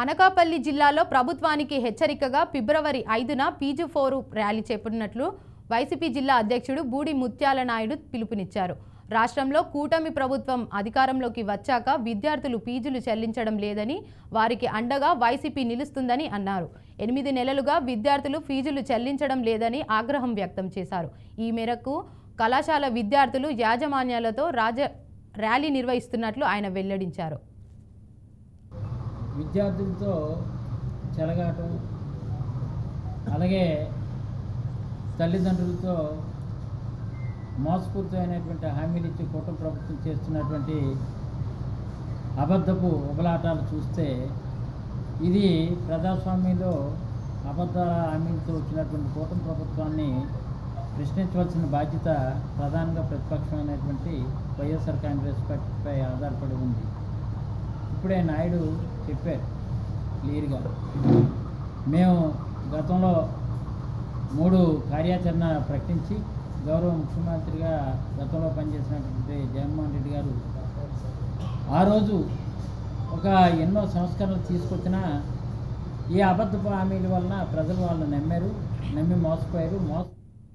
అనకాపల్లి జిల్లాలో ప్రభుత్వానికి హెచ్చరికగా ఫిబ్రవరి 5న పీజీ4 ర్యాలీ చేపట్టినట్లు వైసీపీ జిల్లా అధ్యక్షుడు బూడి ముత్యాల నాయుడు పిలుపునిచ్చారు. రాష్ట్రంలో కూటమి ప్రభుత్వం అధికారంలోకి వచ్చాక విద్యార్థులు ఫీజులు చెల్లించడం లేదని, వారికి అండగా వైసీపీ నిలుస్తుందని అన్నారు. 8 నెలలుగా విద్యార్థులు ఫీజులు చెల్లించడం లేదని ఆగ్రహం వ్యక్తం చేశారు. ఈ మేరకు కళాశాల విద్యార్థులు యాజమాన్యాలతో ర్యాలీ నిర్వహిస్తున్నట్లు ఆయన వెల్లడించారు. విద్యార్థులతో చెలగాటం, అలాగే తల్లిదండ్రులతో మోసపూరితమైనటువంటి హామీలు ఇచ్చి కూటమి ప్రభుత్వం చేస్తున్నటువంటి అబద్ధపు ఉబలాటాలు చూస్తే ఇది ప్రజాస్వామ్యంలో అబద్ధ హామీలతో వచ్చినటువంటి కూటమి ప్రభుత్వాన్ని ప్రశ్నించవలసిన బాధ్యత ప్రధానంగా ప్రతిపక్షమైనటువంటి వైఎస్ఆర్ కాంగ్రెస్ పార్టీపై ఆధారపడి ఉంది. ఇప్పుడే నాయుడు చెప్పారు క్లియర్గా, మేము గతంలో 3 కార్యాచరణ ప్రకటించి గౌరవ ముఖ్యమంత్రిగా గతంలో పనిచేసినటువంటి జగన్మోహన్ రెడ్డి గారు ఆ రోజు ఎన్నో సంస్కరణలు తీసుకొచ్చినా ఈ అబద్ధపు హామీల వలన ప్రజలు వాళ్ళు నమ్మి మోసపోయారు.